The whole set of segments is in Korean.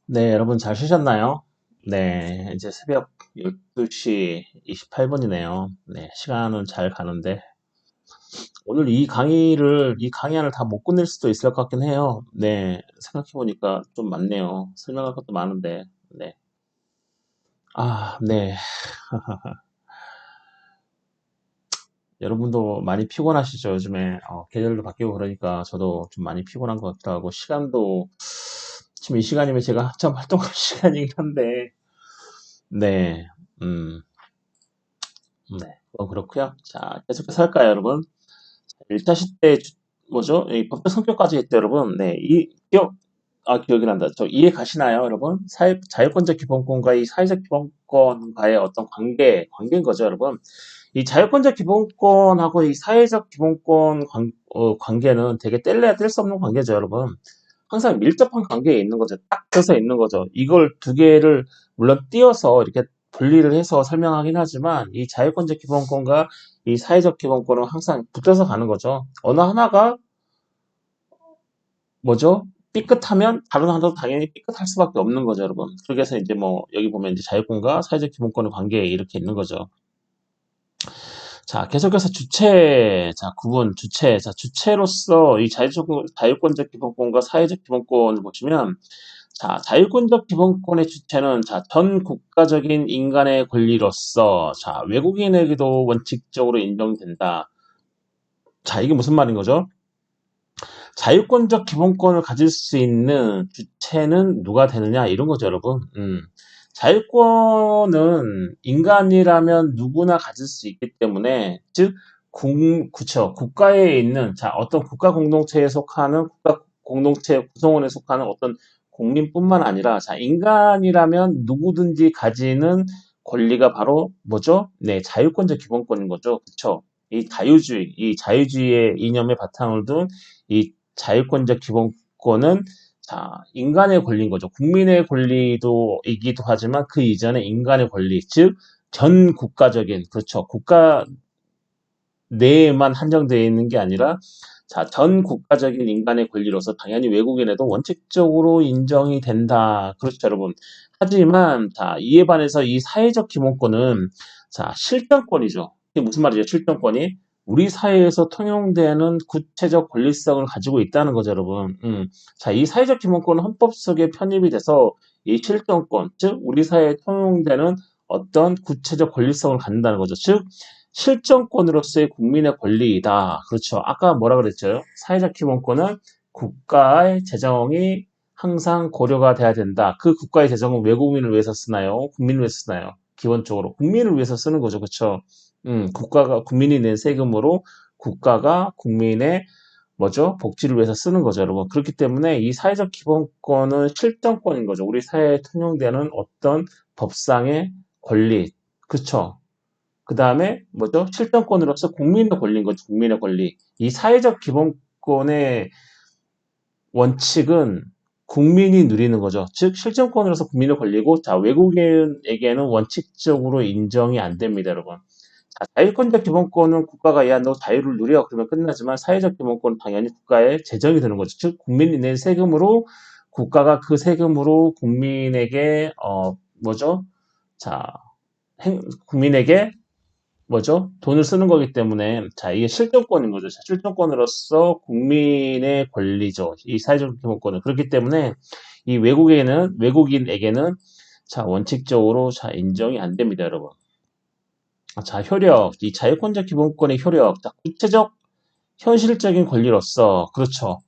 네, 여러분 잘 쉬셨나요? 네, 이제 새벽 12시 28분이네요. 네, 시간은 잘 가는데, 오늘 이 강의 안을 다 못 끝낼 수도 있을 것 같긴 해요. 네, 생각해보니까 좀 많네요. 설명할 것도 많은데, 네. 네. 여러분도 많이 피곤하시죠? 요즘에, 계절도 바뀌고 그러니까 저도 좀 많이 피곤한 것 같기도 하고, 시간도, 지금 이 시간이면 제가 한참 활동할 시간이긴 한데, 네, 음, 네. 그렇고요. 자, 계속해서 할까요, 여러분? 1차 시대 뭐죠? 이 법적 성격까지 했대, 여러분. 네, 기억이 난다. 저 이해 가시나요, 여러분? 자유권적 기본권과 이 사회적 기본권과의 어떤 관계인 거죠, 여러분. 이 자유권적 기본권하고 이 사회적 기본권 관계는 되게 뗄래야 뗄 수 없는 관계죠, 여러분. 항상 밀접한 관계에 있는 거죠. 딱 껴서 있는 거죠. 이걸 두 개를 물론 띄어서 이렇게 분리를 해서 설명하긴 하지만 이 자유권적 기본권과 이 사회적 기본권은 항상 붙어서 가는 거죠. 어느 하나가 뭐죠? 삐끗하면 다른 하나도 당연히 삐끗할 수밖에 없는 거죠, 여러분. 그래서 이제 뭐 여기 보면 이제 자유권과 사회적 기본권의 관계에 이렇게 있는 거죠. 자, 계속해서 주체로서 이 자유권적 기본권과 사회적 기본권을 보시면, 자, 자유권적 기본권의 주체는, 자, 전 국가적인 인간의 권리로서, 자, 외국인에게도 원칙적으로 인정된다. 자, 이게 무슨 말인 거죠? 자유권적 기본권을 가질 수 있는 주체는 누가 되느냐 이런 거죠, 여러분. 자유권은 인간이라면 누구나 가질 수 있기 때문에 즉 그쵸. 국가에 있는 자 어떤 국가 공동체에 속하는 국가 공동체 구성원에 속하는 어떤 국민뿐만 아니라 자 인간이라면 누구든지 가지는 권리가 바로 뭐죠? 네, 자유권적 기본권인 거죠. 그쵸? 이 자유주의의 이념에 바탕을 둔이 자유권적 기본권은 자, 인간의 권리인 거죠. 국민의 권리도이기도 하지만 그 이전에 인간의 권리, 즉, 전 국가적인, 그렇죠. 국가 내에만 한정되어 있는 게 아니라, 자, 전 국가적인 인간의 권리로서 당연히 외국인에도 원칙적으로 인정이 된다. 그렇죠, 여러분. 하지만, 자, 이에 반해서 이 사회적 기본권은, 자, 실정권이죠. 이게 무슨 말이죠, 실정권이? 우리 사회에서 통용되는 구체적 권리성을 가지고 있다는 거죠, 여러분. 자, 이 사회적 기본권은 헌법 속에 편입이 돼서 이 실정권, 즉, 우리 사회에 통용되는 어떤 구체적 권리성을 갖는다는 거죠. 즉, 실정권으로서의 국민의 권리이다. 그렇죠. 아까 뭐라 그랬죠? 사회적 기본권은 국가의 재정이 항상 고려가 돼야 된다. 그 국가의 재정은 외국민을 위해서 쓰나요? 국민을 위해서 쓰나요? 기본적으로 국민을 위해서 쓰는 거죠. 그렇죠. 국민이 낸 세금으로 국가가 국민의 뭐죠? 복지를 위해서 쓰는 거죠, 여러분. 그렇기 때문에 이 사회적 기본권은 실정권인 거죠. 우리 사회에 통용되는 어떤 법상의 권리. 그쵸? 그 다음에 뭐죠? 실정권으로서 국민의 권리인 거죠. 국민의 권리. 이 사회적 기본권의 원칙은 국민이 누리는 거죠. 즉 실정권으로서 국민의 권리고 자 외국인에게는 원칙적으로 인정이 안 됩니다, 여러분. 자, 자유권적 기본권은 국가가 야 너 자유를 누려 그러면 끝나지만 사회적 기본권은 당연히 국가의 재정이 되는 거죠. 즉 국민이 낸 세금으로 국가가 그 세금으로 국민에게 뭐죠? 자 국민에게 뭐죠? 돈을 쓰는 거기 때문에 자 이게 실정권인 거죠. 자, 실정권으로서 국민의 권리죠. 이 사회적 기본권은 그렇기 때문에 이 외국인에게는 자 원칙적으로 자 인정이 안 됩니다, 여러분. 자 효력 이 자유권적 기본권의 효력 자 구체적 현실적인 권리로서 그렇죠.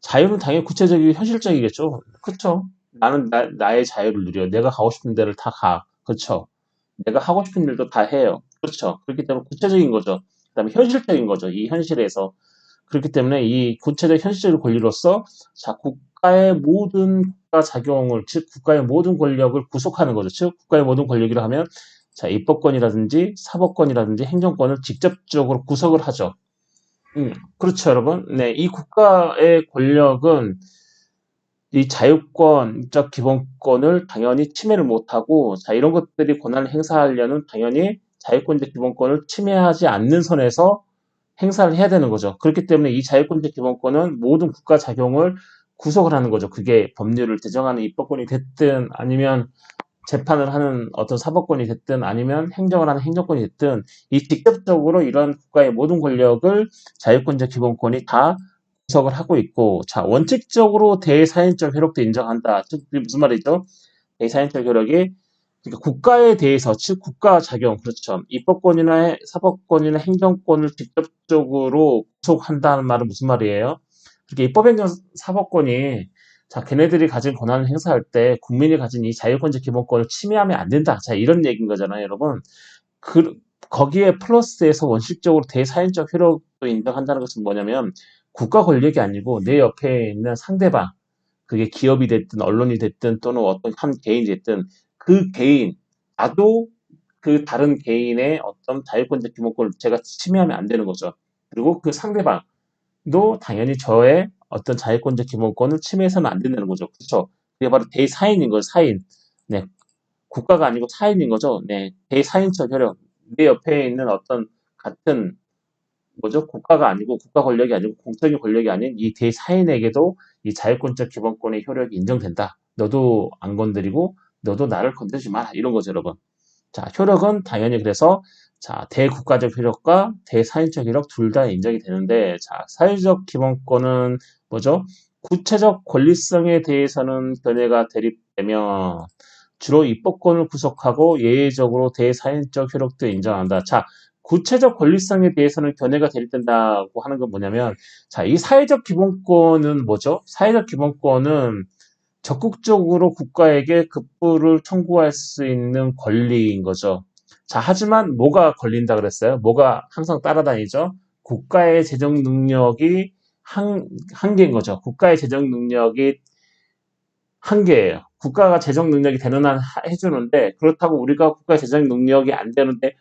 자유는 당연히 구체적이고 현실적이겠죠. 그렇죠. 나는 나의 자유를 누려 내가 가고 싶은 데를 다 가. 그렇죠. 내가 하고 싶은 일도 다 해요. 그렇죠. 그렇기 때문에 구체적인 거죠. 그다음에 현실적인 거죠. 이 현실에서. 그렇기 때문에 이 구체적 현실적 권리로서 자 국가의 모든 국가 작용을 즉 국가의 모든 권력을 구속하는 거죠. 즉 국가의 모든 권력이라 하면 자 입법권이라든지 사법권이라든지 행정권을 직접적으로 구속을 하죠. 그렇죠, 여러분. 네, 이 국가의 권력은 이 자유권적 기본권을 당연히 침해를 못하고, 자, 이런 것들이 권한을 행사하려면 당연히 자유권적 기본권을 침해하지 않는 선에서 행사를 해야 되는 거죠. 그렇기 때문에 이 자유권적 기본권은 모든 국가 작용을 구속을 하는 거죠. 그게 법률을 제정하는 입법권이 됐든 아니면 재판을 하는 어떤 사법권이 됐든 아니면 행정을 하는 행정권이 됐든 이 직접적으로 이런 국가의 모든 권력을 자유권적 기본권이 다 구석을 하고 있고 자 원칙적으로 대사인적 효력도 인정한다. 즉 이게 무슨 말이죠? 대사인적 효력이 그러니까 국가에 대해서 즉 국가 작용 그렇죠. 입법권이나 사법권이나 행정권을 직접적으로 구속한다는 말은 무슨 말이에요? 그렇게 입법행정 사법권이 자 걔네들이 가진 권한을 행사할 때 국민이 가진 이 자유권적 기본권을 침해하면 안 된다. 자 이런 얘기인 거잖아요, 여러분. 그 거기에 플러스해서 원칙적으로 대사인적 효력도 인정한다는 것은 뭐냐면 국가 권력이 아니고 내 옆에 있는 상대방 그게 기업이 됐든 언론이 됐든 또는 어떤 한 개인이 됐든 그 개인 나도 그 다른 개인의 어떤 자유권적 기본권을 제가 침해하면 안 되는 거죠. 그리고 그 상대방도 당연히 저의 어떤 자유권적 기본권을 침해해서는 안 된다는 거죠. 그렇죠? 그게 바로 대사인인 거죠. 사인. 네, 국가가 아니고 사인인 거죠. 네, 대사인적 효력. 내 옆에 있는 어떤 같은 뭐죠? 국가가 아니고 국가 권력이 아니고 공적인 권력이 아닌 이 대사인에게도 이 자유권적 기본권의 효력이 인정된다. 너도 안 건드리고 너도 나를 건드리지 마라. 이런 거죠, 여러분. 자, 효력은 당연히 그래서 자, 대국가적 효력과 대사인적 효력 둘 다 인정이 되는데 자, 사회적 기본권은 뭐죠? 구체적 권리성에 대해서는 견해가 대립되면 주로 입법권을 구속하고 예외적으로 대사인적 효력도 인정한다. 자, 구체적 권리성에 대해서는 견해가 대립된다고 하는 건 뭐냐면 자, 이 사회적 기본권은 뭐죠? 사회적 기본권은 적극적으로 국가에게 급부를 청구할 수 있는 권리인 거죠. 자, 하지만 뭐가 걸린다 그랬어요? 뭐가 항상 따라다니죠? 국가의 재정 능력이 한계인 거죠. 국가의 재정 능력이 한계예요. 국가가 재정 능력이 되는 한 해주는데 그렇다고 우리가 국가의 재정 능력이 안 되는데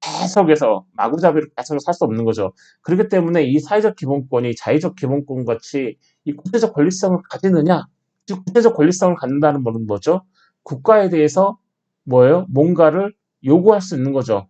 계속해서 마구잡이로 계속 살 수 없는 거죠. 그렇기 때문에 이 사회적 기본권이 자의적 기본권 같이 이 구체적 권리성을 가지느냐? 즉 구체적 권리성을 갖는다는 것은 뭐죠? 국가에 대해서 뭐예요? 뭔가를 요구할 수 있는 거죠.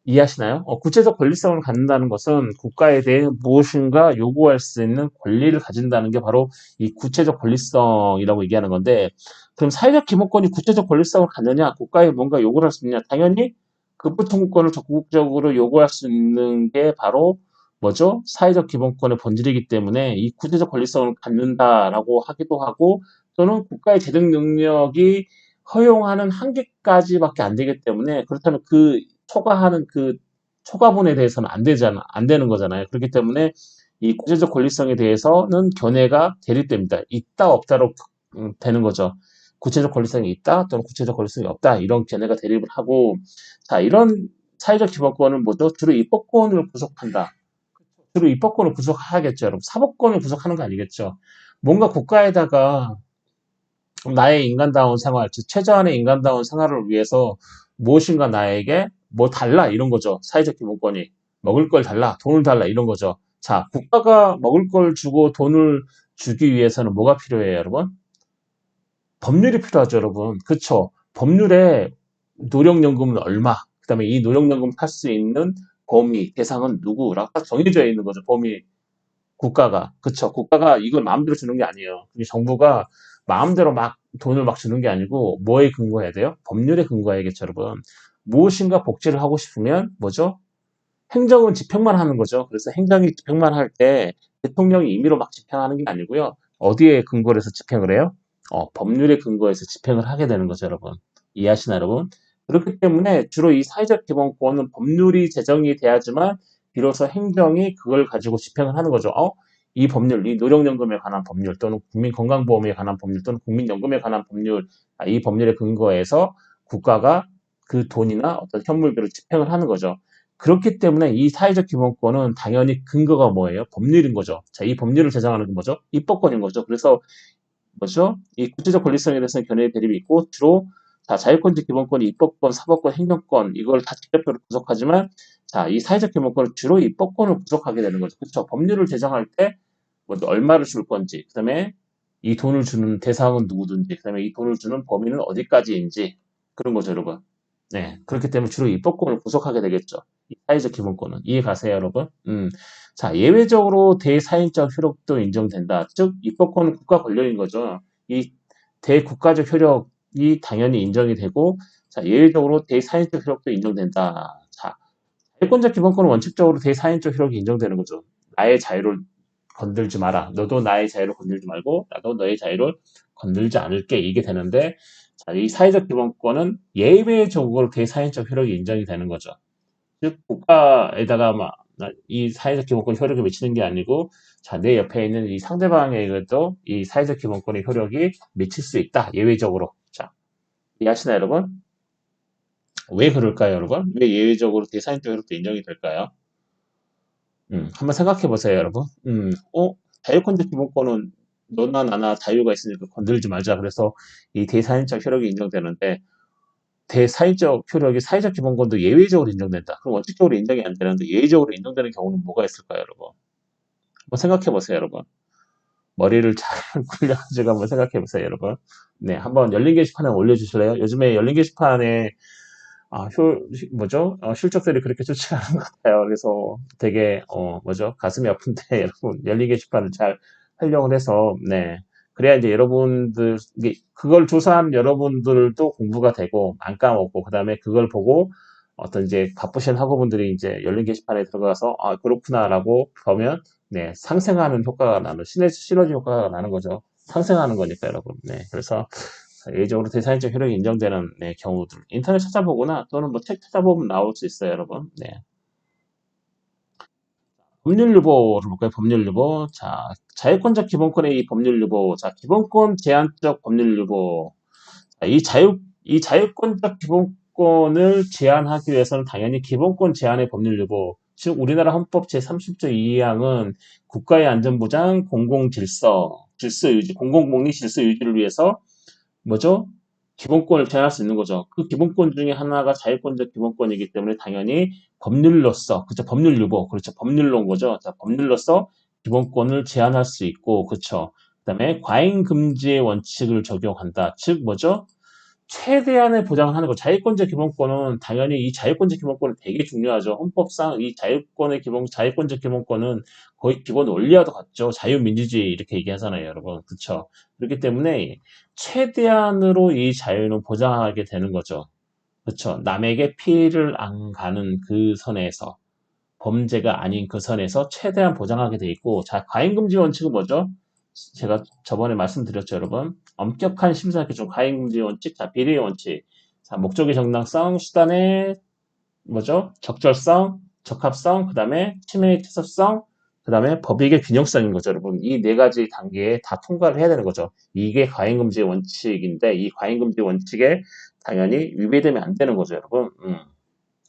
이해하시나요? 구체적 권리성을 갖는다는 것은 국가에 대해 무엇인가 요구할 수 있는 권리를 가진다는 게 바로 이 구체적 권리성이라고 얘기하는 건데, 그럼 사회적 기본권이 구체적 권리성을 갖느냐, 국가에 뭔가 요구를 할 수 있느냐, 당연히 급부 청구권을 적극적으로 요구할 수 있는 게 바로 뭐죠? 사회적 기본권의 본질이기 때문에 이 구체적 권리성을 갖는다라고 하기도 하고, 또는 국가의 재정 능력이 허용하는 한계까지밖에 안 되기 때문에 그렇다면 그 초과하는 그 초과분에 대해서는 안 되는 거잖아요. 그렇기 때문에 이 구체적 권리성에 대해서는 견해가 대립됩니다. 있다 없다로 되는 거죠. 구체적 권리성이 있다 또는 구체적 권리성이 없다 이런 견해가 대립을 하고 자 이런 사회적 기본권은 뭐죠? 주로 입법권을 구속한다. 주로 입법권을 구속하겠죠, 여러분. 사법권을 구속하는 거 아니겠죠. 뭔가 국가에다가 나의 인간다운 생활, 즉 최저한의 인간다운 생활을 위해서 무엇인가 나에게 뭐 달라 이런 거죠. 사회적 기본권이 먹을 걸 달라, 돈을 달라 이런 거죠. 자, 국가가 먹을 걸 주고 돈을 주기 위해서는 뭐가 필요해요, 여러분? 법률이 필요하죠, 여러분. 그쵸? 법률에 노령연금은 얼마, 그다음에 이 노령연금 탈 수 있는 범위, 대상은 누구라고 딱 정해져 있는 거죠. 범위, 국가가. 그쵸. 국가가 이걸 마음대로 주는 게 아니에요. 그게 정부가 마음대로 막 돈을 막 주는 게 아니고 뭐에 근거해야 돼요? 법률에 근거해야겠죠, 여러분. 무엇인가 복지를 하고 싶으면 뭐죠? 행정은 집행만 하는 거죠. 그래서 행정이 집행만 할 때 대통령이 임의로 막 집행하는 게 아니고요. 어디에 근거를 해서 집행을 해요? 법률에 근거해서 집행을 하게 되는 거죠, 여러분. 이해하시나요, 여러분? 그렇기 때문에 주로 이 사회적 기본권은 법률이 제정이 돼야지만 비로소 행정이 그걸 가지고 집행을 하는 거죠. 이 법률, 이 노령연금에 관한 법률 또는 국민건강보험에 관한 법률 또는 국민연금에 관한 법률, 이 법률에 근거해서 국가가 그 돈이나 어떤 현물들을 집행을 하는 거죠. 그렇기 때문에 이 사회적 기본권은 당연히 근거가 뭐예요? 법률인 거죠. 자, 이 법률을 제정하는 건 뭐죠? 입법권인 거죠. 그래서 뭐죠? 이 구체적 권리성에 대해서는 견해의 대립이 있고 주로 자, 자유권적 기본권이 입법권, 사법권, 행정권 이걸 다 직접적으로 구속하지만 자, 이 사회적 기본권은 주로 입법권을 구속하게 되는 거죠. 그렇죠? 법률을 제정할 때 뭐 얼마를 줄 건지, 그다음에 이 돈을 주는 대상은 누구든지, 그다음에 이 돈을 주는 범위는 어디까지인지 그런 거죠, 여러분. 네, 그렇기 때문에 주로 입법권을 구속하게 되겠죠. 이 사회적 기본권은. 이해 가세요, 여러분? 자, 예외적으로 대사회적 효력도 인정된다. 즉, 입법권은 국가 권력인 거죠. 이 대국가적 효력이 당연히 인정이 되고, 자, 예외적으로 대사회적 효력도 인정된다. 자, 자유권적 기본권은 원칙적으로 대사회적 효력이 인정되는 거죠. 나의 자유를 건들지 마라. 너도 나의 자유를 건들지 말고, 나도 너의 자유를 건들지 않을게. 이게 되는데, 자, 이 사회적 기본권은 예외적으로 대사회적 효력이 인정이 되는 거죠. 즉, 국가에다가 이 사회적 기본권 효력을 미치는 게 아니고, 자, 내 옆에 있는 이 상대방에게도 이 사회적 기본권의 효력이 미칠 수 있다. 예외적으로. 자, 이해하시나요, 여러분? 왜 그럴까요, 여러분? 왜 예외적으로 대사회적 효력도 인정이 될까요? 한번 생각해 보세요, 여러분. 자유권적 기본권은 너나 나나 자유가 있으니까 건들지 말자. 그래서 이 대사회적 효력이 인정되는데, 대사회적 효력이 사회적 기본권도 예외적으로 인정된다. 그럼 원칙적으로 인정이 안 되는데 예외적으로 인정되는 경우는 뭐가 있을까요, 여러분? 한번 생각해 보세요, 여러분. 머리를 잘 굴려가지고 한번 생각해 보세요, 여러분. 네, 한번 열린 게시판에 올려주실래요? 요즘에 열린 게시판에 실적들이 그렇게 좋지 않은 것 같아요. 그래서 되게, 가슴이 아픈데, 여러분, 열린 게시판을 잘 활용을 해서, 네. 그래야 이제 여러분들, 그걸 조사한 여러분들도 공부가 되고, 안 까먹고, 그 다음에 그걸 보고, 어떤 이제 바쁘신 학우분들이 이제 열린 게시판에 들어가서, 그렇구나라고 보면, 네, 상생하는 효과가 나는, 시너지 효과가 나는 거죠. 상생하는 거니까, 여러분. 네. 그래서, 예외적으로 대사회적 효력이 인정되는 네, 경우들 인터넷 찾아보거나 또는 뭐 책 찾아보면 나올 수 있어요, 여러분. 네. 법률유보를 볼까요? 법률유보. 자, 자유권적 기본권의 이 법률유보. 자, 기본권 제한적 법률유보. 자, 이 자유권적 기본권을 제한하기 위해서는 당연히 기본권 제한의 법률유보. 즉, 우리나라 헌법 제30조 2항은 국가의 안전보장, 질서 유지, 공공복리 질서 유지를 위해서 뭐죠? 기본권을 제한할 수 있는 거죠. 그 기본권 중에 하나가 자유권적 기본권이기 때문에 당연히 법률로서, 그렇죠? 법률 유보, 그렇죠? 법률로인 거죠. 자, 법률로서 기본권을 제한할 수 있고, 그렇죠? 그다음에 과잉 금지의 원칙을 적용한다. 즉 뭐죠? 최대한의 보장을 하는 거. 자유권적 기본권은 당연히 이 자유권적 기본권은 되게 중요하죠. 헌법상 이 자유권적 기본권은 거의 기본 원리와도 같죠. 자유민주주의 이렇게 얘기하잖아요, 여러분. 그렇죠? 그렇기 때문에 최대한으로 이 자유는 보장하게 되는 거죠. 그렇죠? 남에게 피해를 안 가는 그 선에서 범죄가 아닌 그 선에서 최대한 보장하게 돼 있고, 자, 과잉금지 원칙은 뭐죠? 제가 저번에 말씀드렸죠, 여러분. 엄격한 심사 기준, 과잉금지 원칙, 자, 비례의 원칙. 자, 목적의 정당성, 수단의 뭐죠? 적절성, 적합성, 그 다음에 침해의 최소성, 그 다음에 법익의 균형성인 거죠, 여러분. 이 네 가지 단계에 다 통과를 해야 되는 거죠. 이게 과잉금지 원칙인데, 이 과잉금지 원칙에 당연히 위배되면 안 되는 거죠, 여러분.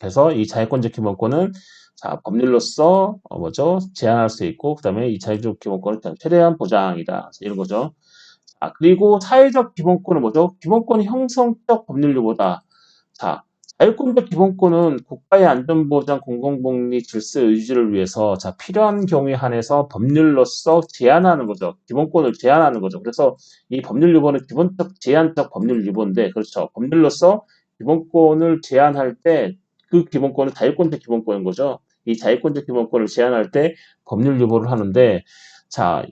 그래서 이 자유권적 기본권은 자, 법률로서 제한할 수 있고 그다음에 이 자유적 기본권은 최대한 보장이다. 이런 거죠. 그리고 사회적 기본권은 뭐죠? 기본권 형성적 법률로보다 자, 자유권적 기본권은 국가의 안전보장, 공공복리, 질서 유지를 위해서 자, 필요한 경우에 한해서 법률로서 제한하는 거죠. 기본권을 제한하는 거죠. 그래서 이 법률유보는 기본적 제한적 법률유보인데 그렇죠. 법률로서 기본권을 제한할 때 그 기본권은 자유권적 기본권인 거죠. 이 자유권적 기본권을 제한할 때 법률유보를 하는데 자,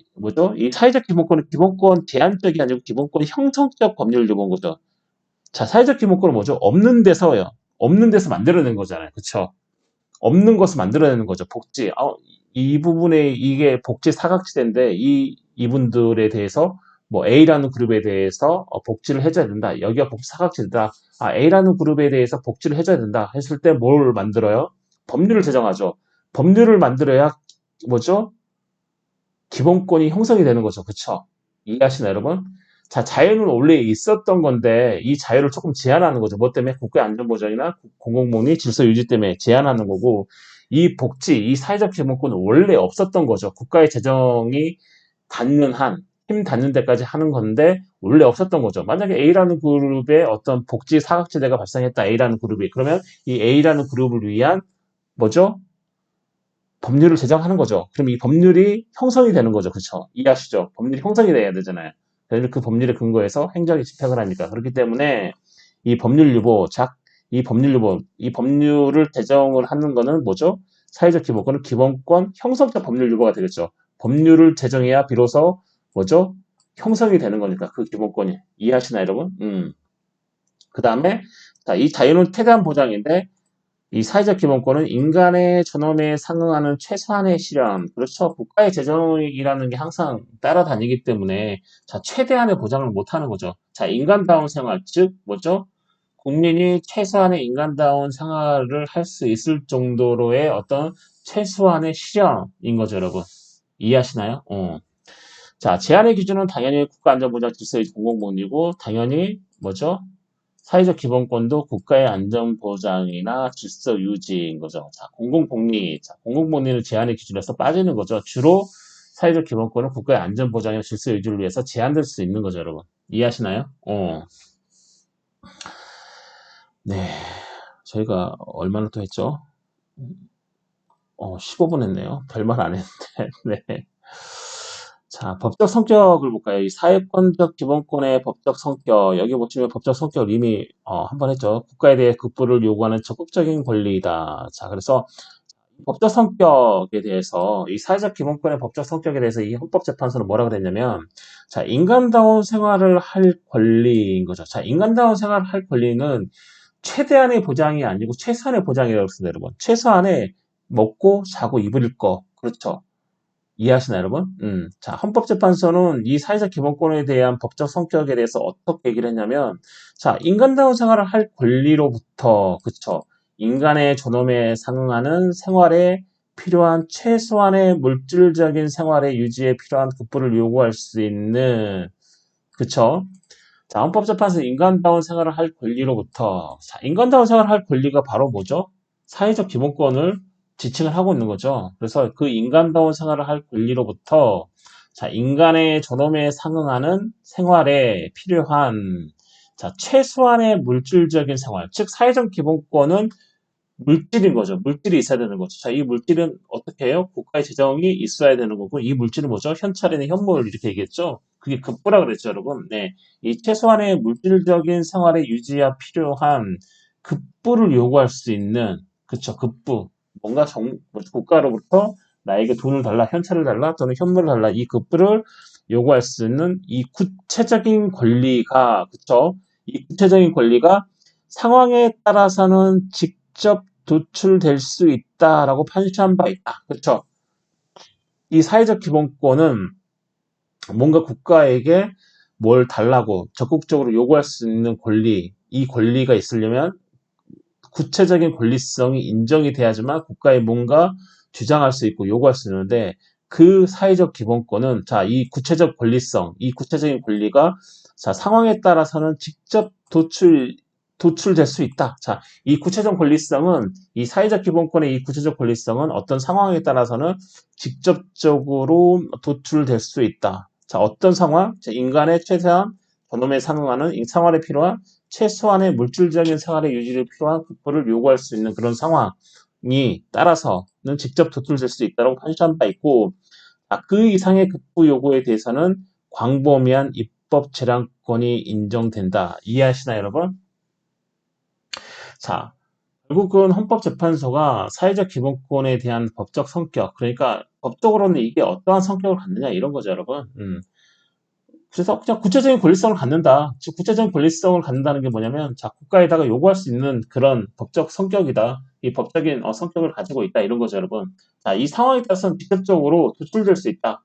이 사회적 기본권은 기본권 제한적이 아니고 기본권 형성적 법률유보인 거죠. 자, 사회적 기본권은 뭐죠? 없는 데서요. 없는 데서 만들어낸 거잖아요. 그쵸? 없는 것을 만들어내는 거죠. 복지. 이 부분에 이게 복지 사각지대인데 이분들에 대해서 뭐 A라는 그룹에 대해서 복지를 해줘야 된다. 여기가 복지 사각지대다. A라는 그룹에 대해서 복지를 해줘야 된다. 했을 때 뭘 만들어요? 법률을 제정하죠. 법률을 만들어야 뭐죠? 기본권이 형성이 되는 거죠. 그쵸? 이해하시나요, 여러분? 자, 자유는 원래 있었던 건데 이 자유를 조금 제한하는 거죠. 뭐 때문에? 국가 안전보장이나 공공복리 질서 유지 때문에 제한하는 거고 이 복지, 이 사회적 기본권은 원래 없었던 거죠. 국가의 재정이 닿는 한, 힘 닿는 데까지 하는 건데 원래 없었던 거죠. 만약에 A라는 그룹에 어떤 복지 사각지대가 발생했다. A라는 그룹이. 그러면 이 A라는 그룹을 위한 뭐죠? 법률을 제정하는 거죠. 그럼 이 법률이 형성이 되는 거죠. 그렇죠? 이해하시죠? 법률이 형성이 돼야 되잖아요. 그래서 그 법률에 근거해서 행정이 집행을 하니까. 그렇기 때문에 이 법률 유보, 이 법률을 제정을 하는 거는 뭐죠? 사회적 기본권은 기본권 형성적 법률 유보가 되겠죠. 법률을 제정해야 비로소 뭐죠? 형성이 되는 거니까 그 기본권이. 이해하시나요, 여러분? 그 다음에 자, 이 자유는 최대한 보장인데 이 사회적 기본권은 인간의 존엄에 상응하는 최소한의 실현. 그렇죠. 국가의 재정이라는 게 항상 따라다니기 때문에 자, 최대한의 보장을 못 하는 거죠. 자, 인간다운 생활, 즉 뭐죠? 국민이 최소한의 인간다운 생활을 할 수 있을 정도로의 어떤 최소한의 실현인 거죠, 여러분. 이해하시나요? 자, 제한의 기준은 당연히 국가안전보장 질서의 공공복리고 당연히 뭐죠? 사회적 기본권도 국가의 안전보장이나 질서 유지인 거죠. 자, 공공복리. 자, 공공복리는 제한의 기준에서 빠지는 거죠. 주로 사회적 기본권은 국가의 안전보장이나 질서 유지를 위해서 제한될 수 있는 거죠, 여러분. 이해하시나요? 네. 저희가 얼마나 또 했죠? 15분 했네요. 별말 안 했는데. 네. 자, 법적 성격을 볼까요? 이 사회권적 기본권의 법적 성격. 여기 보시면 법적 성격을 이미 한번 했죠. 국가에 대해 급부를 요구하는 적극적인 권리이다. 자, 그래서 법적 성격에 대해서 이 사회적 기본권의 법적 성격에 대해서 이 헌법재판소는 뭐라 그랬냐면 자, 인간다운 생활을 할 권리인 거죠. 자, 인간다운 생활을 할 권리는 최대한의 보장이 아니고 최소한의 보장이라고 했습니다, 여러분. 최소한의 먹고 자고 입을 거. 그렇죠. 이해하시나요, 여러분? 자, 헌법재판소는 이 사회적 기본권에 대한 법적 성격에 대해서 어떻게 얘기를 했냐면, 자, 인간다운 생활을 할 권리로부터, 그쵸. 인간의 존엄에 상응하는 생활에 필요한 최소한의 물질적인 생활의 유지에 필요한 급부를 요구할 수 있는, 그쵸. 자, 헌법재판소 인간다운 생활을 할 권리로부터, 자, 인간다운 생활을 할 권리가 바로 뭐죠? 사회적 기본권을 지칭을 하고 있는 거죠. 그래서 그 인간다운 생활을 할 권리로부터, 자, 인간의 존엄에 상응하는 생활에 필요한, 자, 최소한의 물질적인 생활, 즉, 사회적 기본권은 물질인 거죠. 물질이 있어야 되는 거죠. 자, 이 물질은 어떻게 해요? 국가의 재정이 있어야 되는 거고, 이 물질은 뭐죠? 현찰이나 현물 이렇게 얘기했죠. 그게 급부라 그랬죠, 여러분. 네. 이 최소한의 물질적인 생활의 유지가 필요한 급부를 요구할 수 있는, 그쵸, 급부. 뭔가 국가로부터 나에게 돈을 달라, 현찰을 달라, 또는 현물을 달라, 이 급부를 요구할 수 있는 이 구체적인 권리가, 그쵸? 이 구체적인 권리가 상황에 따라서는 직접 도출될 수 있다라고 판시한 바 있다. 그렇죠? 이 사회적 기본권은 뭔가 국가에게 뭘 달라고 적극적으로 요구할 수 있는 권리, 이 권리가 있으려면 구체적인 권리성이 인정이 돼야지만 국가에 뭔가 주장할 수 있고 요구할 수 있는데 그 사회적 기본권은 자, 이 구체적 권리성, 이 구체적인 권리가 자, 상황에 따라서는 직접 도출될 수 있다. 자, 이 구체적 권리성은 이 사회적 기본권의 이 구체적 권리성은 어떤 상황에 따라서는 직접적으로 도출될 수 있다. 자, 어떤 상황? 자, 인간의 최대한 존엄에 상응하는 이 생활에 필요한 최소한의 물질적인 생활의 유지를 필요한 국보를 요구할 수 있는 그런 상황이 따라서는 직접 도출될 수 있다고 판시한 바 있고 그 이상의 급부 요구에 대해서는 광범위한 입법 재량권이 인정된다. 이해하시나요, 여러분? 자, 결국은 헌법재판소가 사회적 기본권에 대한 법적 성격, 그러니까 법적으로는 이게 어떠한 성격을 갖느냐 이런 거죠, 여러분. 그래서 그냥 구체적인 권리성을 갖는다. 즉 구체적인 권리성을 갖는다는 게 뭐냐면 자 국가에다가 요구할 수 있는 그런 법적 성격이다. 이 법적인 성격을 가지고 있다 이런 거죠, 여러분. 자, 이 상황에 따라서는 직접적으로 도출될 수 있다.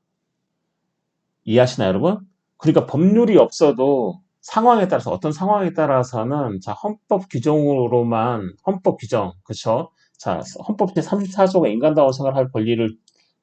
이해하시나요, 여러분? 그러니까 법률이 없어도 상황에 따라서 어떤 상황에 따라서는 자 헌법 규정으로만 헌법 규정 그렇죠? 자 헌법 제34조가 인간다운 생활할 권리를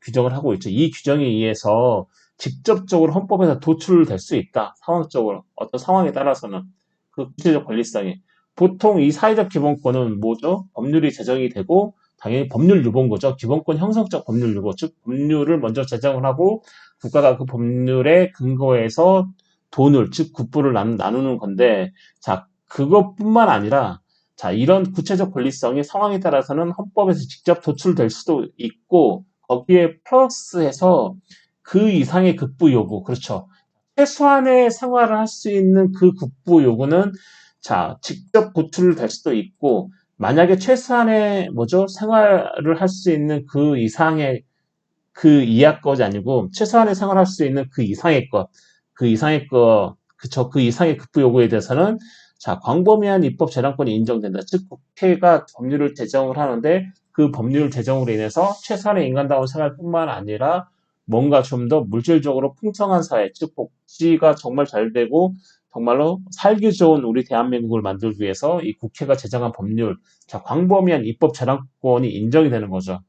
규정을 하고 있죠. 이 규정에 의해서 직접적으로 헌법에서 도출될 수 있다. 상황적으로 어떤 상황에 따라서는 그 구체적 권리성이 보통 이 사회적 기본권은 뭐죠? 법률이 제정이 되고 당연히 법률 유보인 거죠. 기본권 형성적 법률 유보, 즉 법률을 먼저 제정을 하고 국가가 그 법률에 근거해서 돈을, 즉 국부를 나누는 건데, 자, 그것뿐만 아니라, 자, 이런 구체적 권리성이 상황에 따라서는 헌법에서 직접 도출될 수도 있고, 거기에 플러스해서 그 이상의 급부 요구, 그렇죠. 최소한의 생활을 할 수 있는 그 급부 요구는 자, 직접 구출을 될 수도 있고, 만약에 최소한의 뭐죠? 생활을 할 수 있는 그 이상의 그 이하 것이 아니고 최소한의 생활할 수 있는 그 이상의 것, 그 이상의 것, 그쵸, 그 이상의 급부 요구에 대해서는 자, 광범위한 입법 재량권이 인정된다. 즉, 국회가 법률을 제정을 하는데 그 법률 제정으로 인해서 최소한의 인간다운 생활뿐만 아니라 뭔가 좀 더 물질적으로 풍성한 사회, 즉 복지가 정말 잘 되고 정말로 살기 좋은 우리 대한민국을 만들기 위해서 이 국회가 제정한 법률, 자, 광범위한 입법 재량권이 인정이 되는 거죠.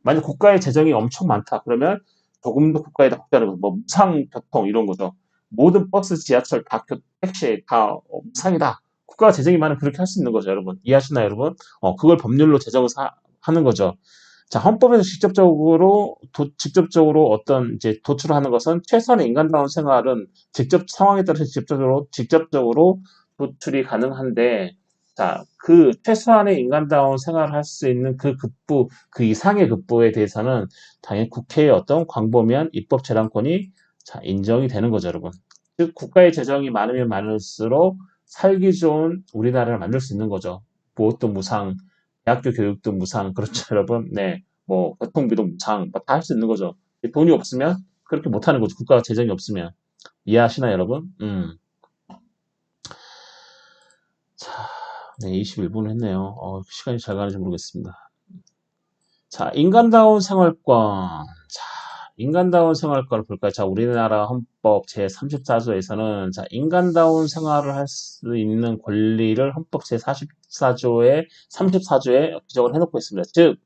만약 국가의 재정이 엄청 많다. 그러면 조금 더 국가에다 확대하는 거, 뭐 무상교통 이런 거죠. 모든 버스, 지하철 다 택시 다 무상이다. 국가가 재정이 많으면 그렇게 할 수 있는 거죠, 여러분. 이해하시나요, 여러분? 그걸 법률로 제정을 하는 거죠. 자, 헌법에서 직접적으로 어떤 이제 도출을 하는 것은 최소한의 인간다운 생활은 상황에 따라서 직접적으로 도출이 가능한데, 자, 그 최소한의 인간다운 생활을 할 수 있는 그 급부, 그 이상의 급부에 대해서는 당연히 국회의 어떤 광범위한 입법 재량권이 자, 인정이 되는 거죠, 여러분. 즉, 국가의 재정이 많으면 많을수록 살기 좋은 우리나라를 만들 수 있는 거죠. 무엇도 무상, 대학교 교육도 무상, 그렇죠, 여러분? 네. 뭐, 교통비도 무상, 다 할 수 있는 거죠. 돈이 없으면 그렇게 못하는 거죠. 국가가 재정이 없으면. 이해하시나요, 여러분? 자, 네, 21분 했네요. 시간이 잘 가는지 모르겠습니다. 자, 인간다운 생활권. 자, 인간다운 생활권을 볼까요? 자, 우리나라 헌법 제34조에서는 자, 인간다운 생활을 할 수 있는 권리를 헌법 제34조에 규정을 해놓고 있습니다. 즉,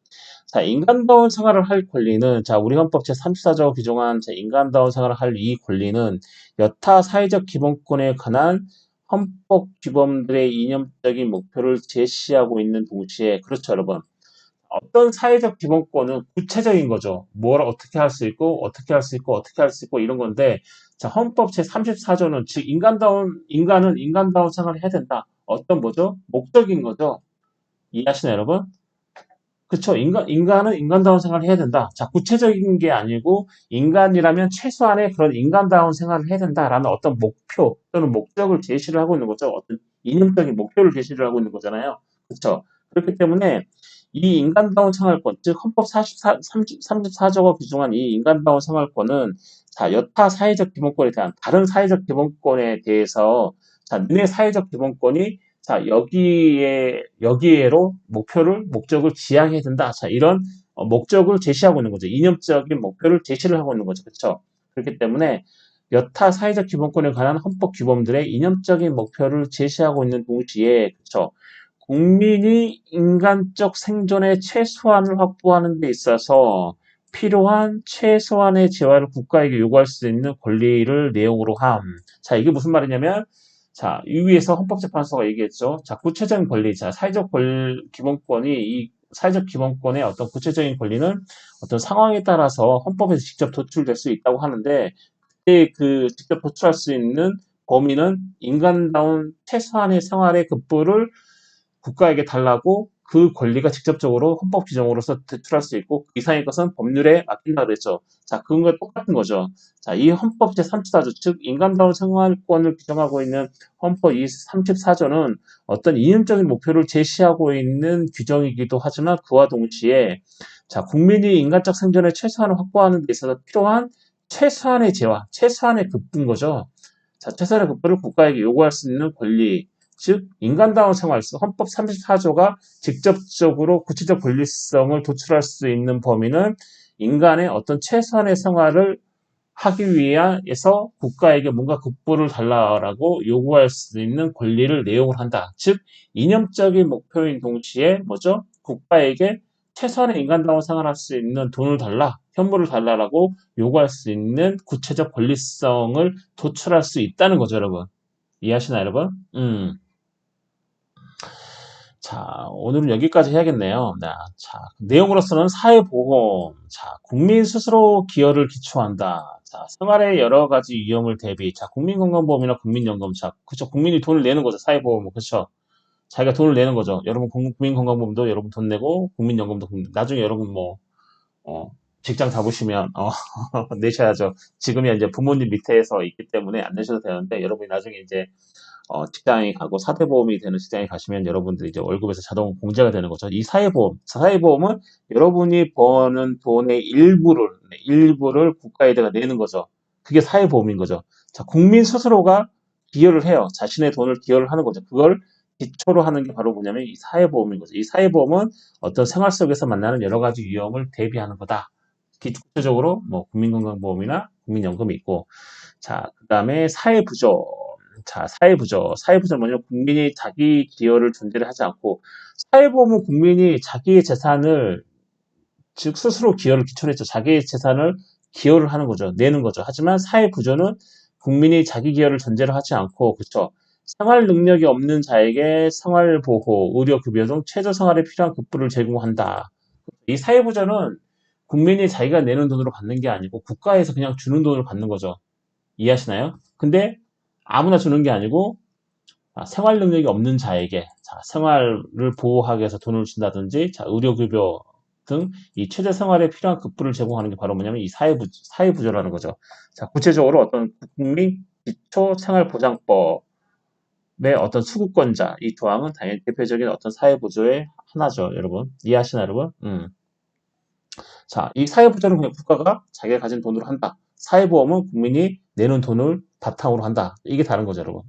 자, 인간다운 생활을 할 권리는 자, 우리 헌법 제34조가 규정한 자, 인간다운 생활을 할 이 권리는 여타 사회적 기본권에 관한 헌법 규범들의 이념적인 목표를 제시하고 있는 동시에 그렇죠, 여러분. 어떤 사회적 기본권은 구체적인 거죠. 뭘 어떻게 할 수 있고, 어떻게 할 수 있고, 어떻게 할 수 있고, 이런 건데, 자, 헌법 제34조는, 즉, 인간은 인간다운 생활을 해야 된다. 어떤 뭐죠? 목적인 거죠. 이해하시나요, 여러분? 그쵸. 인간은 인간다운 생활을 해야 된다. 자, 구체적인 게 아니고, 인간이라면 최소한의 그런 인간다운 생활을 해야 된다라는 어떤 목표 또는 목적을 제시를 하고 있는 거죠. 어떤 이념적인 목표를 제시를 하고 있는 거잖아요. 그쵸. 그렇기 때문에, 이 인간다운 생활권, 즉 헌법 34조가 규정한 이 인간다운 생활권은 자, 여타 사회적 기본권에 대한 다른 사회적 기본권에 대해서 자, 너네 사회적 기본권이 자, 여기에로 목적을 지향해야 된다. 자, 이런 목적을 제시하고 있는 거죠. 이념적인 목표를 제시를 하고 있는 거죠. 그렇죠? 그렇기 때문에 여타 사회적 기본권에 관한 헌법 규범들의 이념적인 목표를 제시하고 있는 동시에 그렇죠? 국민이 인간적 생존의 최소한을 확보하는 데 있어서 필요한 최소한의 재화를 국가에게 요구할 수 있는 권리를 내용으로 함. 자, 이게 무슨 말이냐면, 자, 이 위에서 헌법재판소가 얘기했죠. 자, 구체적인 권리, 자, 기본권이, 이 사회적 기본권의 어떤 구체적인 권리는 어떤 상황에 따라서 헌법에서 직접 도출될 수 있다고 하는데, 그때 그 직접 도출할 수 있는 범위는 인간다운 최소한의 생활의 급부를 국가에게 달라고 그 권리가 직접적으로 헌법 규정으로서 대출할 수 있고 그 이상의 것은 법률에 맡긴다 그랬죠. 자, 그건 똑같은 거죠. 자, 이 헌법 제34조 즉 인간다운 생활권을 규정하고 있는 헌법 이 34조는 어떤 이념적인 목표를 제시하고 있는 규정이기도 하지만 그와 동시에 자, 국민이 인간적 생존의 최소한을 확보하는 데 있어서 필요한 최소한의 재화, 최소한의 급부인 거죠. 자, 최소한의 급부를 국가에게 요구할 수 있는 권리, 즉 인간다운 생활, 헌법 34조가 직접적으로 구체적 권리성을 도출할 수 있는 범위는 인간의 어떤 최소한의 생활을 하기 위해서 국가에게 뭔가 급부를 달라라고 요구할 수 있는 권리를 내용을 한다. 즉 이념적인 목표인 동시에 뭐죠? 국가에게 최소한의 인간다운 생활할 수 있는 돈을 달라, 현물을 달라라고 요구할 수 있는 구체적 권리성을 도출할 수 있다는 거죠, 여러분. 이해하시나요, 여러분? 자, 오늘은 여기까지 해야겠네요. 자, 내용으로서는 사회보험, 자, 국민 스스로 기여를 기초한다. 자, 생활의 여러 가지 위험을 대비, 자, 국민건강보험이나 국민연금, 자, 그쵸, 국민이 돈을 내는 거죠, 사회보험은, 그쵸. 자기가 돈을 내는 거죠. 여러분, 국민건강보험도 여러분 돈 내고, 국민연금도 나중에 여러분 뭐, 어, 직장 잡으시면, 내셔야죠. 지금이 이제 부모님 밑에서 있기 때문에 안 내셔도 되는데, 여러분이 나중에 이제 직장에 가고 사대보험이 되는 직장에 가시면 여러분들이 이제 월급에서 자동 공제가 되는 거죠. 이 사회보험은 여러분이 버는 돈의 일부를 국가에다가 내는 거죠. 그게 사회보험인 거죠. 자, 국민 스스로가 기여를 해요. 자신의 돈을 기여를 하는 거죠. 그걸 기초로 하는 게 바로 뭐냐면 이 사회보험인 거죠. 이 사회보험은 어떤 생활 속에서 만나는 여러 가지 위험을 대비하는 거다. 구체적으로 뭐 국민건강보험이나 국민연금이 있고, 자, 그 다음에 사회부조. 자, 사회부조. 사회부조는 뭐냐면 국민이 자기 기여를 존재를 하지 않고, 사회보험은 국민이 자기의 재산을, 즉, 스스로 기여를 기초로 했죠. 자기의 재산을 기여를 하는 거죠. 내는 거죠. 하지만 사회부조는 국민이 자기 기여를 전제로 하지 않고, 그쵸. 생활 능력이 없는 자에게 생활보호, 의료급여 등 최저생활에 필요한 급부를 제공한다. 이 사회부조는 국민이 자기가 내는 돈으로 받는 게 아니고 국가에서 그냥 주는 돈을 받는 거죠. 이해하시나요? 근데 아무나 주는 게 아니고 생활 능력이 없는 자에게 생활을 보호하기 위해서 돈을 준다든지 의료급여 등 이 최저 생활에 필요한 급부를 제공하는 게 바로 뭐냐면 이 사회부조라는 거죠. 자, 구체적으로 어떤 국민 기초생활보장법의 어떤 수급권자 이 조항은 당연히 대표적인 어떤 사회부조의 하나죠, 여러분. 이해하시나요, 여러분? 자, 이 사회부조는 그냥 국가가 자기가 가진 돈으로 한다. 사회보험은 국민이 내는 돈을 바탕으로 한다. 이게 다른 거죠, 여러분.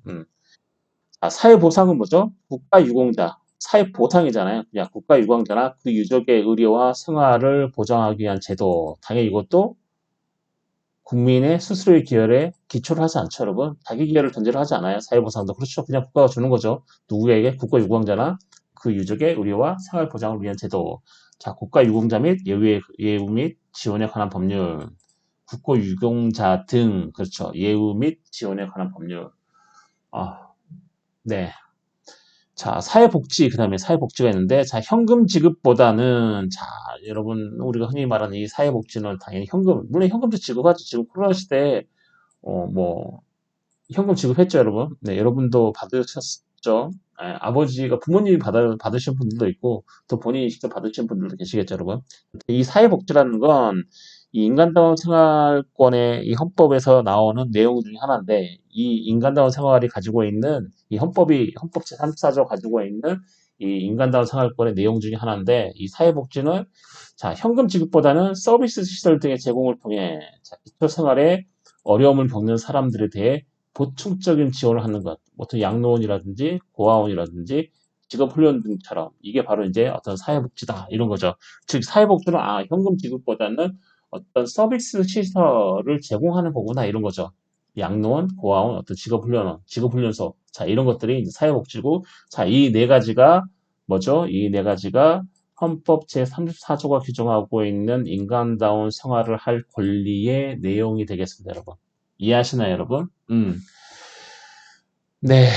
자, 사회보상은 뭐죠? 국가유공자. 사회보상이잖아요. 그냥 국가유공자나 그 유족의 의료와 생활을 보장하기 위한 제도. 당연히 이것도 국민의 스스로의 기여에 기초를 하지 않죠, 여러분. 자기 기여를 전제로 하지 않아요. 사회보상도. 그렇죠. 그냥 국가가 주는 거죠. 누구에게? 국가유공자나 그 유족의 의료와 생활 보장을 위한 제도. 자, 국가유공자 및 예우 및 지원에 관한 법률. 국고유공자 등, 그렇죠. 예우 및 지원에 관한 법률. 아, 네. 자, 사회복지, 그 다음에 사회복지가 있는데, 자, 현금 지급보다는, 자, 여러분, 우리가 흔히 말하는 이 사회복지는 당연히 물론 현금도 지급하죠. 지금 코로나 시대에, 뭐, 현금 지급했죠, 여러분. 네, 여러분도 받으셨죠? 아버지가 부모님이 받으신 분들도 있고, 또 본인이 직접 받으신 분들도 계시겠죠, 여러분. 이 사회복지라는 건, 이 인간다운 생활권의 이 헌법에서 나오는 내용 중에 하나인데, 이 인간다운 생활이 가지고 있는, 헌법 제34조 가지고 있는 이 인간다운 생활권의 내용 중에 하나인데, 이 사회복지는, 자, 현금 지급보다는 서비스 시설 등의 제공을 통해, 자, 기초 생활에 어려움을 겪는 사람들에 대해 보충적인 지원을 하는 것, 어떤 양로원이라든지 고아원이라든지 직업훈련 등처럼 이게 바로 이제 어떤 사회복지다 이런 거죠. 즉 사회복지는 현금 지급보다는 어떤 서비스 시설을 제공하는 거구나 이런 거죠. 양로원, 고아원, 어떤 직업훈련원, 직업훈련소, 자 이런 것들이 이제 사회복지고, 자 이 네 가지가 뭐죠? 이 네 가지가 헌법 제34조가 규정하고 있는 인간다운 생활을 할 권리의 내용이 되겠습니다, 여러분. 이해하시나요, 여러분? 네,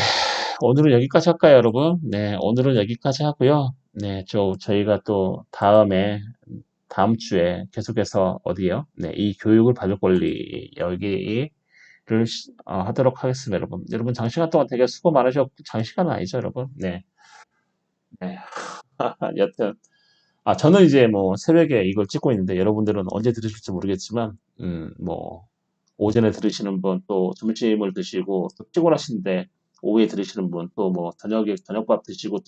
오늘은 여기까지 할까요, 여러분? 네, 오늘은 여기까지 하고요. 네, 저희가 또 다음 주에 계속해서 어디요? 네, 이 교육을 받을 권리, 여기를 하도록 하겠습니다, 여러분. 여러분, 장시간 동안 되게 수고 많으셨고, 장시간은 아니죠, 여러분? 네, 네. 여튼, 저는 이제 뭐 새벽에 이걸 찍고 있는데, 여러분들은 언제 들으실지 모르겠지만, 뭐, 오전에 들으시는 분, 또 점심을 드시고, 또 피곤하신데, 오후에 들으시는 분, 또 뭐, 저녁밥 드시고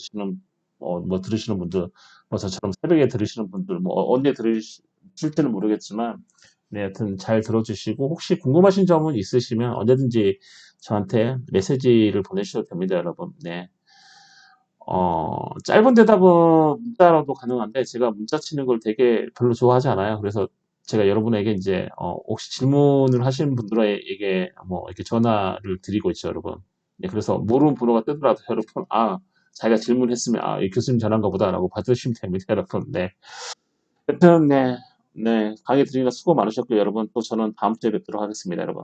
뭐, 들으시는 분들, 뭐, 저처럼 새벽에 들으시는 분들, 뭐, 언제 들으실지는 모르겠지만, 네, 여튼 잘 들어주시고, 혹시 궁금하신 점은 있으시면 언제든지 저한테 메시지를 보내주셔도 됩니다, 여러분. 네. 짧은 대답은 문자로도 가능한데, 제가 문자 치는 걸 되게 별로 좋아하지 않아요. 그래서 제가 여러분에게 이제, 혹시 질문을 하시는 분들에게 뭐, 이렇게 전화를 드리고 있죠, 여러분. 네, 그래서 모르는 번호가 뜨더라도 여러분, 자기가 질문했으면, 이 교수님 전화인가 보다라고 받으시면 됩니다, 여러분. 네. 여튼, 네. 네. 강의 들으니까 수고 많으셨고요, 여러분. 또 저는 다음 주에 뵙도록 하겠습니다, 여러분.